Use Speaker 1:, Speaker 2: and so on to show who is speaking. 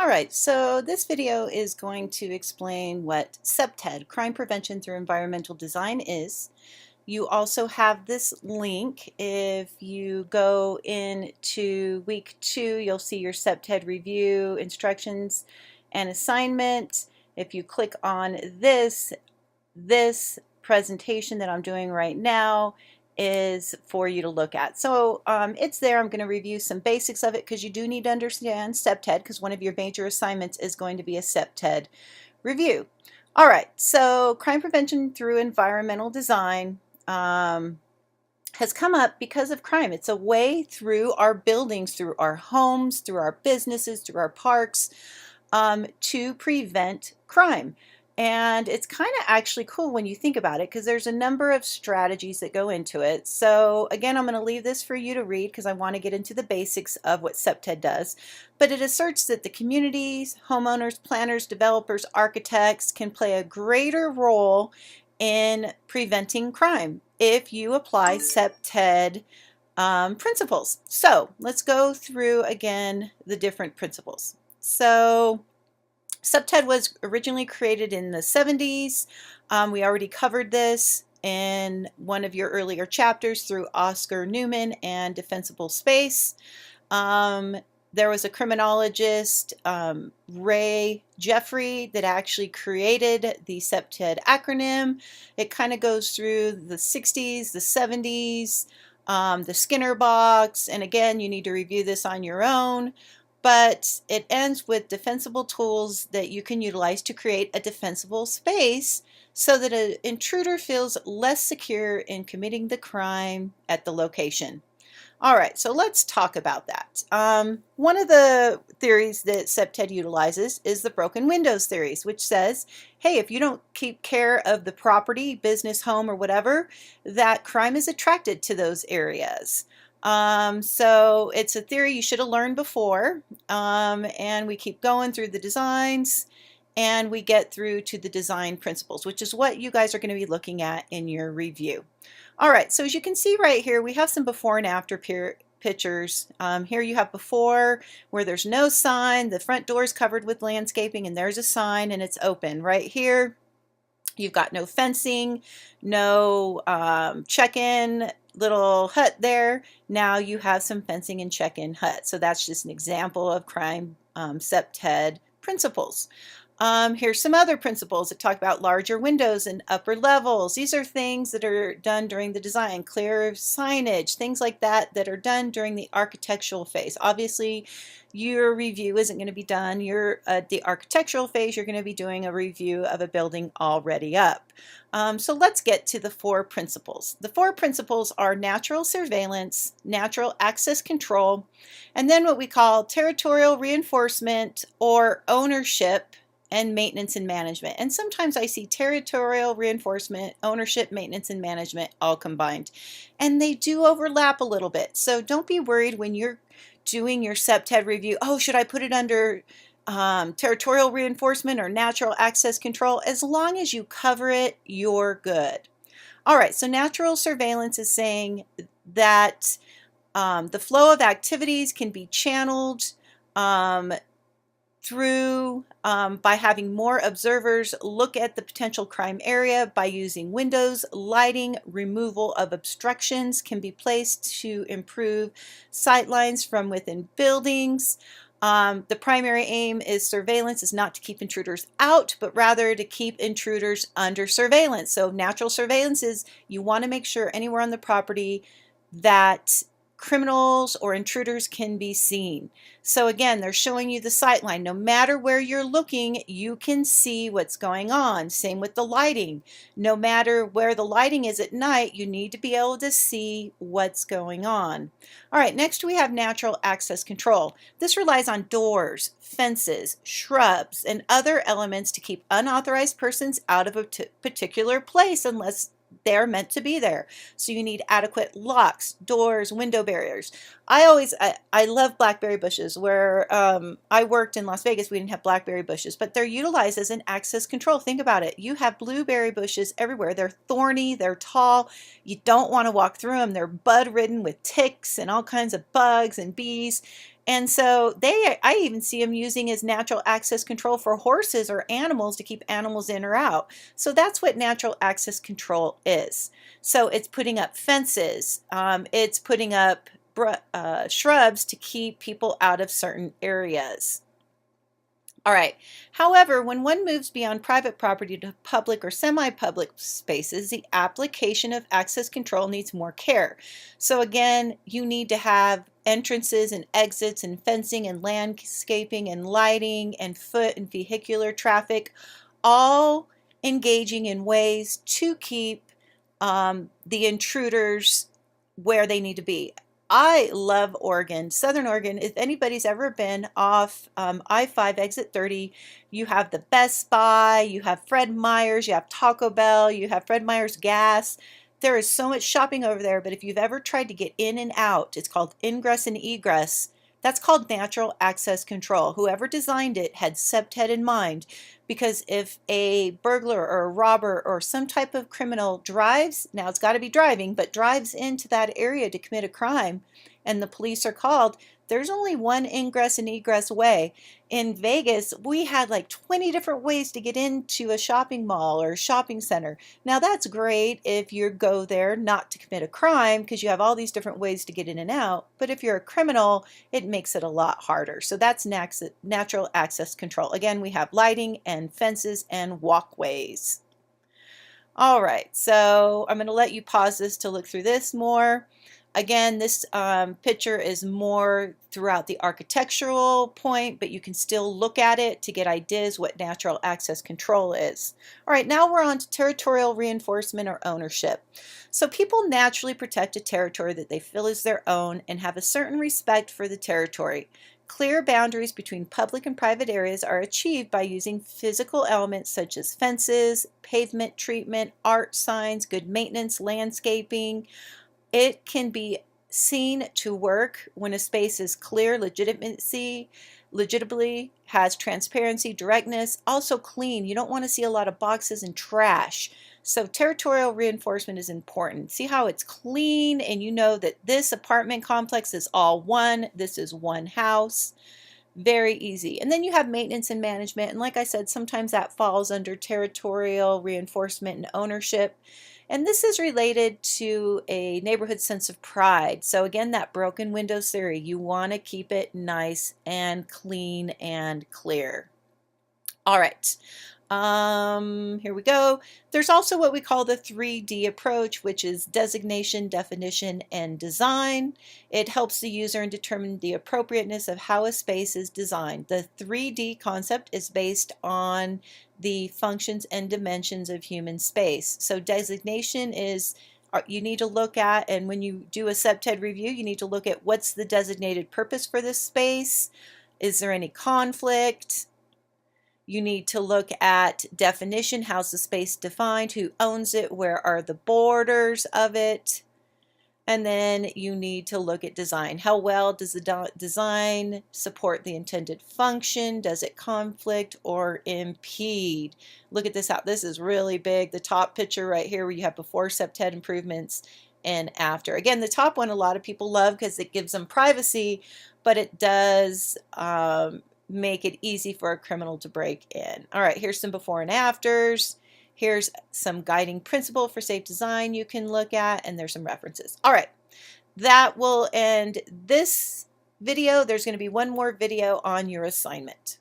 Speaker 1: All right, so this video is going to explain what CPTED, Crime Prevention Through Environmental Design, is. You also have this link. If you go into week 2, you'll see your CPTED review, instructions, and assignment. If you click on this presentation that I'm doing right now is for you to look at. So it's there. I'm going to review some basics of it because you do need to understand CPTED because one of your major assignments is going to be a CPTED review. All right, so crime prevention through environmental design has come up because of crime. It's a way through our buildings, through our homes, through our businesses, through our parks to prevent crime. And it's kind of actually cool when you think about it because there's a number of strategies that go into it. So again, I'm going to leave this for you to read because I want to get into the basics of what CPTED does. But it asserts that the communities, homeowners, planners, developers, architects can play a greater role in preventing crime if you apply CPTED principles. So let's go through again the different principles. So CPTED was originally created in the 70s. We already covered this in one of your earlier chapters through Oscar Newman and Defensible Space. There was a criminologist, Ray Jeffrey, that actually created the CPTED acronym. It kind of goes through the 60s, the 70s, the Skinner box, and again, you need to review this on your own. But it ends with defensible tools that you can utilize to create a defensible space so that an intruder feels less secure in committing the crime at the location. All right, so let's talk about that. One of the theories that CPTED utilizes is the broken windows theories, which says, hey, if you don't keep care of the property, business, home, or whatever, that crime is attracted to those areas. So it's a theory you should have learned before, and we keep going through the designs and we get through to the design principles, which is what you guys are going to be looking at in your review. All right, so as you can see right here, we have some before and after pictures. Here you have before where there's no sign, the front door is covered with landscaping and there's a sign and it's open. Right here, you've got no fencing, no check-in little hut there. Now you have some fencing and check-in hut. So that's just an example of crime CPTED principles. Here's some other principles that talk about larger windows and upper levels. These are things that are done during the design, clear signage, things like that that are done during the architectural phase. Obviously, your review isn't going to be done. You're at the architectural phase, you're going to be doing a review of a building already up. So let's get to the 4 principles. The 4 principles are natural surveillance, natural access control, and then what we call territorial reinforcement or ownership and maintenance and management. And sometimes I see territorial reinforcement, ownership, maintenance, and management all combined. And they do overlap a little bit. So don't be worried when you're doing your CPTED review, oh, should I put it under territorial reinforcement or natural access control? As long as you cover it, you're good. All right, so natural surveillance is saying that the flow of activities can be channeled through by having more observers look at the potential crime area by using windows, lighting, removal of obstructions can be placed to improve sight lines from within buildings. The primary aim is surveillance is not to keep intruders out, but rather to keep intruders under surveillance. So natural surveillance is you want to make sure anywhere on the property that criminals or intruders can be seen. So again, they're showing you the sight line. No matter where you're looking, you can see what's going on. Same with the lighting. No matter where the lighting is at night, you need to be able to see what's going on. All right, next we have natural access control. This relies on doors, fences, shrubs, and other elements to keep unauthorized persons out of a particular place unless they're meant to be there. So you need adequate locks, doors, window barriers. I love blackberry bushes. Where I worked in Las Vegas, we didn't have blackberry bushes, but they're utilized as an access control. Think about it. You have blueberry bushes everywhere. They're thorny, they're tall. You don't want to walk through them. They're bud ridden with ticks and all kinds of bugs and bees. And so I even see them using as natural access control for horses or animals to keep animals in or out. So that's what natural access control is. So it's putting up fences, it's putting up shrubs to keep people out of certain areas. All right. However, when one moves beyond private property to public or semi-public spaces, the application of access control needs more care. So again, you need to have entrances and exits and fencing and landscaping and lighting and foot and vehicular traffic, all engaging in ways to keep the intruders where they need to be. I love Oregon, Southern Oregon. If anybody's ever been off I-5 exit 30, you have the Best Buy, you have Fred Meyer's, you have Taco Bell, you have Fred Meyer's gas. There is so much shopping over there, but if you've ever tried to get in and out, it's called ingress and egress. That's called natural access control. Whoever designed it had CPTED in mind, because if a burglar or a robber or some type of criminal drives, now it's got to be driving, but drives into that area to commit a crime and the police are called, there's only one ingress and egress way. In Vegas, we had like 20 different ways to get into a shopping mall or shopping center. Now that's great if you go there not to commit a crime because you have all these different ways to get in and out, but if you're a criminal, it makes it a lot harder. So that's natural access control. Again, we have lighting and fences and walkways. All right, so I'm going to let you pause this to look through this more. Again, this picture is more throughout the architectural point, but you can still look at it to get ideas what natural access control is. All right, now we're on to territorial reinforcement or ownership. So people naturally protect a territory that they feel is their own and have a certain respect for the territory. Clear boundaries between public and private areas are achieved by using physical elements such as fences, pavement treatment, art signs, good maintenance, landscaping. It can be seen to work when a space is clear, legitimately, has transparency, directness, also clean. You don't want to see a lot of boxes and trash. So territorial reinforcement is important. See how it's clean and you know that this apartment complex is all one, this is one house. Very easy. And then you have maintenance and management. And like I said, sometimes that falls under territorial reinforcement and ownership. And this is related to a neighborhood sense of pride. So again, that broken windows theory, you want to keep it nice and clean and clear. All right. Here we go. There's also what we call the 3D approach, which is designation, definition, and design. It helps the user in determining the appropriateness of how a space is designed. The 3D concept is based on the functions and dimensions of human space. So designation is you need to look at, and when you do a CPTED review, you need to look at what's the designated purpose for this space. Is there any conflict? You need to look at definition. How's the space defined? Who owns it? Where are the borders of it? And then you need to look at design. How well does the design support the intended function? Does it conflict or impede? Look at this out. This is really big. The top picture right here where you have before CPTED improvements and after. Again, the top one a lot of people love because it gives them privacy, but it does make it easy for a criminal to break in. All right, here's some before and afters. Here's some guiding principle for safe design you can look at, and there's some references. All right, that will end this video. There's going to be one more video on your assignment.